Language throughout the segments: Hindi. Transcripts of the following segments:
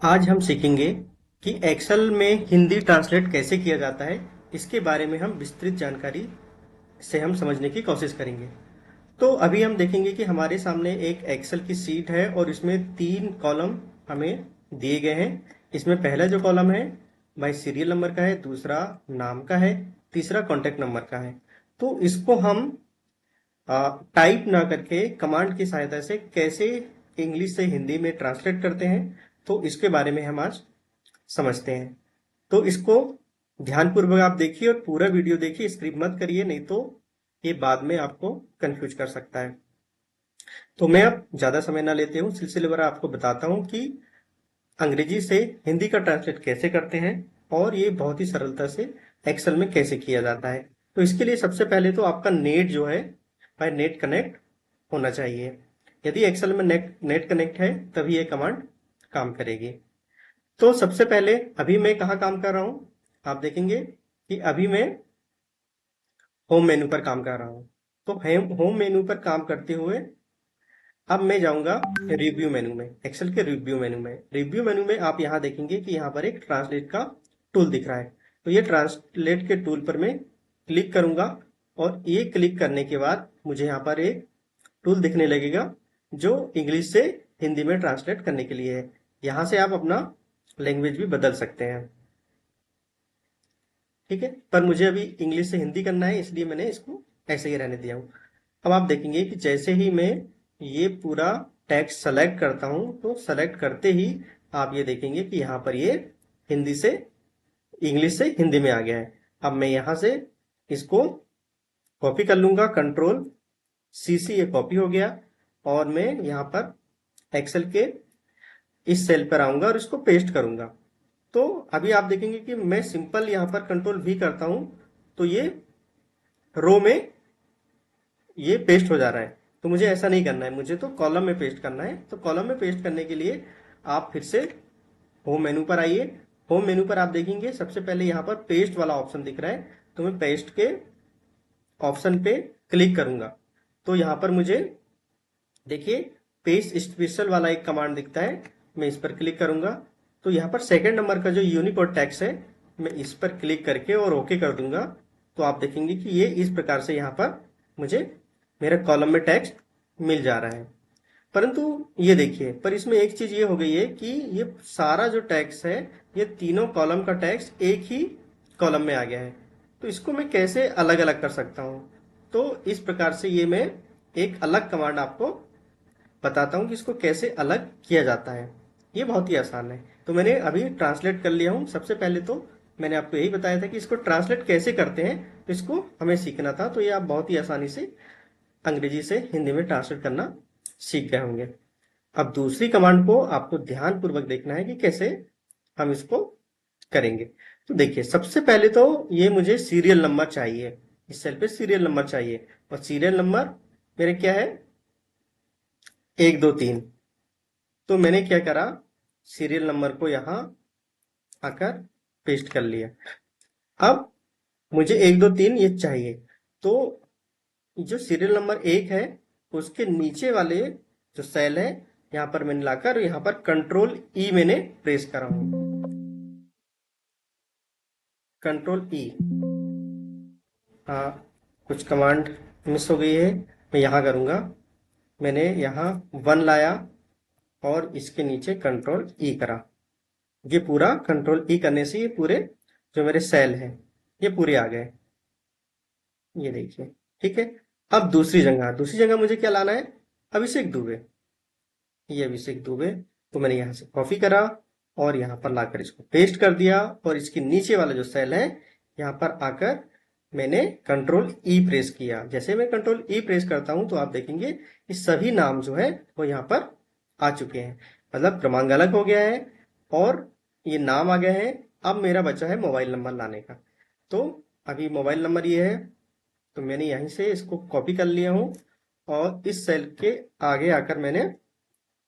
आज हम सीखेंगे कि एक्सेल में हिंदी ट्रांसलेट कैसे किया जाता है। इसके बारे में हम विस्तृत जानकारी से हम समझने की कोशिश करेंगे। तो अभी हम देखेंगे कि हमारे सामने एक एक्सेल की शीट है और इसमें 3 कॉलम हमें दिए गए हैं। इसमें पहला जो कॉलम है भाई सीरियल नंबर का है, दूसरा नाम का है, तीसरा कॉन्टैक्ट नंबर का है। तो इसको हम टाइप ना करके कमांड की सहायता से कैसे इंग्लिश से हिंदी में ट्रांसलेट करते हैं, तो इसके बारे में हम आज समझते हैं। तो इसको ध्यानपूर्वक आप देखिए और पूरा वीडियो देखिए, स्क्रिप मत करिए, नहीं तो ये बाद में आपको कंफ्यूज कर सकता है। तो मैं अब ज्यादा समय ना लेते हूँ, सिलसिलेवार आपको बताता हूँ कि अंग्रेजी से हिंदी का ट्रांसलेट कैसे करते हैं और ये बहुत ही सरलता से एक्सेल में कैसे किया जाता है। तो इसके लिए सबसे पहले तो आपका नेट जो है भाई नेट कनेक्ट होना चाहिए। यदि एक्सेल में नेट कनेक्ट है तभी ये कमांड काम करेगी। तो सबसे पहले अभी मैं कहाँ काम कर रहा हूँ, आप देखेंगे कि अभी मैं होम मेनू पर काम कर रहा हूँ। तो होम मेनू पर काम करते हुए अब मैं जाऊंगा रिव्यू मेनू में, एक्सेल के रिव्यू मेनू में। रिव्यू मेनू में आप यहाँ देखेंगे कि यहाँ पर एक ट्रांसलेट का टूल दिख रहा है। तो ये ट्रांसलेट के टूल पर मैं क्लिक करूंगा और ये क्लिक करने के बाद मुझे यहाँ पर एक टूल दिखने लगेगा जो इंग्लिश से हिंदी में ट्रांसलेट करने के लिए है। यहाँ से आप अपना लैंग्वेज भी बदल सकते हैं, ठीक है। पर मुझे अभी इंग्लिश से हिंदी करना है, इसलिए मैंने इसको ऐसे ही रहने दिया हूँ। अब आप देखेंगे कि जैसे ही मैं ये पूरा टेक्स्ट सेलेक्ट करता हूँ, तो सेलेक्ट करते ही आप ये देखेंगे कि यहाँ पर ये हिंदी से इंग्लिश से हिंदी में आ गया है। अब मैं यहाँ से इसको कॉपी कर लूंगा, कंट्रोल सी से ये कॉपी हो गया और मैं यहाँ पर एक्सेल के इस सेल पर आऊंगा और इसको पेस्ट करूंगा। तो अभी आप देखेंगे कि मैं सिंपल यहाँ पर कंट्रोल भी करता हूं तो ये रो में ये पेस्ट हो जा रहा है। तो मुझे ऐसा नहीं करना है, मुझे तो कॉलम में पेस्ट करना है। तो कॉलम में पेस्ट करने के लिए आप फिर से होम मेनू पर आइए। होम मेनू पर आप देखेंगे सबसे पहले यहाँ पर पेस्ट वाला ऑप्शन दिख रहा है, तो मैं पेस्ट के ऑप्शन पे क्लिक करूंगा। तो यहाँ पर मुझे देखिए पेस्ट स्पेशल वाला एक कमांड दिखता है, मैं इस पर क्लिक करूंगा। तो यहाँ पर सेकंड नंबर का जो यूनिकोड टेक्स्ट है, मैं इस पर क्लिक करके और ओके कर दूंगा। तो आप देखेंगे कि ये इस प्रकार से यहाँ पर मुझे मेरे कॉलम में टेक्स्ट मिल जा रहा है। परंतु ये देखिए, पर इसमें एक चीज ये हो गई है कि ये सारा जो टेक्स्ट है, ये तीनों कॉलम का टेक्स्ट एक ही कॉलम में आ गया है। तो इसको मैं कैसे अलग अलग कर सकता हूँ, तो इस प्रकार से ये मैं एक अलग कमांड आपको बताता हूँ कि इसको कैसे अलग किया जाता है। ये बहुत ही आसान है। तो मैंने अभी ट्रांसलेट कर लिया हूँ। सबसे पहले तो मैंने आपको यही बताया था कि इसको ट्रांसलेट कैसे करते हैं, तो इसको हमें सीखना था। तो ये आप बहुत ही आसानी से अंग्रेजी से हिंदी में ट्रांसलेट करना सीख गए होंगे। अब दूसरी कमांड को आपको ध्यानपूर्वक देखना है कि कैसे हम इसको करेंगे। तो देखिए सबसे पहले तो ये मुझे सीरियल नंबर चाहिए, इस सेल पे सीरियल नंबर चाहिए। और सीरियल नंबर मेरे क्या है, 1 2 3। तो मैंने क्या करा, सीरियल नंबर को यहाँ आकर पेस्ट कर लिया। अब मुझे 1 2 3 ये चाहिए। तो जो सीरियल नंबर 1 है उसके नीचे वाले जो सेल है, यहाँ पर मैंने लाकर यहाँ पर कंट्रोल ई मैंने प्रेस करा हूं, कंट्रोल ई। हाँ, कुछ कमांड मिस हो गई है, मैं यहाँ करूंगा। मैंने यहाँ 1 लाया और इसके नीचे कंट्रोल ई करा। ये पूरा कंट्रोल ई करने से ये पूरे जो मेरे सेल हैं ये पूरे आ गए, ये देखिए, ठीक है। अब दूसरी जगह मुझे क्या लाना है, अभिषेक दुबे। ये अभिषेक दुबे तो मैंने यहाँ से कॉपी करा और यहाँ पर लाकर इसको पेस्ट कर दिया। और इसके नीचे वाला जो सेल है यहाँ पर आकर मैंने कंट्रोल ई प्रेस किया। जैसे मैं कंट्रोल ई प्रेस करता हूं तो आप देखेंगे कि सभी नाम जो है वो यहाँ पर आ चुके हैं, मतलब क्रमांक अलग हो गया है और ये नाम आ गए हैं। अब मेरा बचा है मोबाइल नंबर लाने का। तो अभी मोबाइल नंबर ये है, तो मैंने यहीं से इसको कॉपी कर लिया हूँ और इस सेल के आगे आकर मैंने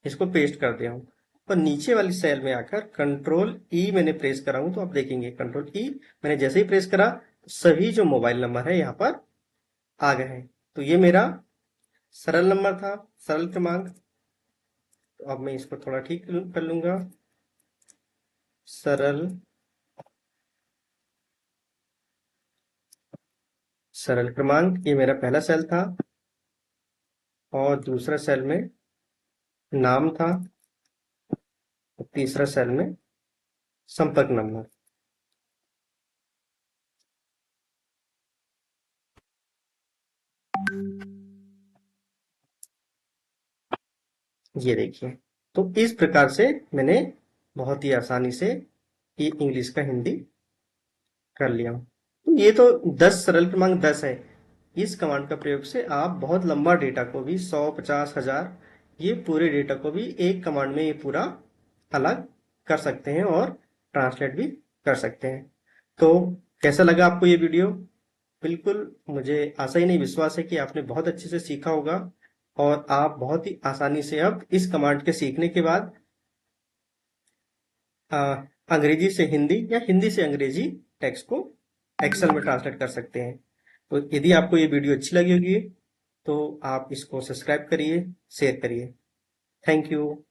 इसको पेस्ट कर दिया हूँ। पर नीचे वाली सेल में आकर कंट्रोल ई मैंने प्रेस करा हूं, तो आप देखेंगे कंट्रोल ई मैंने जैसे ही प्रेस करा सभी जो मोबाइल नंबर है यहाँ पर आ गए हैं। तो ये मेरा सरल नंबर था, सरल क्रमांक। तो अब मैं इसको थोड़ा ठीक कर लूंगा। सरल सरल क्रमांक, ये मेरा पहला सेल था और दूसरा सेल में नाम था और तीसरा सेल में संपर्क नंबर। ये देखिए, तो इस प्रकार से मैंने बहुत ही आसानी से ये इंग्लिश का हिंदी कर लिया हूँ। तो ये तो 10 सरल क्रमांक 10 है। इस कमांड का प्रयोग से आप बहुत लंबा डेटा को भी 100, 50, 1000 ये पूरे डेटा को भी एक कमांड में ये पूरा अलग कर सकते हैं और ट्रांसलेट भी कर सकते हैं। तो कैसा लगा आपको ये वीडियो? बिल्कुल, मुझे आशा ही नहीं विश्वास है कि आपने बहुत अच्छे से सीखा होगा और आप बहुत ही आसानी से अब इस कमांड के सीखने के बाद अ, अंग्रेजी से हिंदी या हिंदी से अंग्रेजी टेक्स्ट को एक्सेल में ट्रांसलेट कर सकते हैं। तो यदि आपको ये वीडियो अच्छी लगी होगी तो आप इसको सब्सक्राइब करिए, शेयर करिए। Thank you.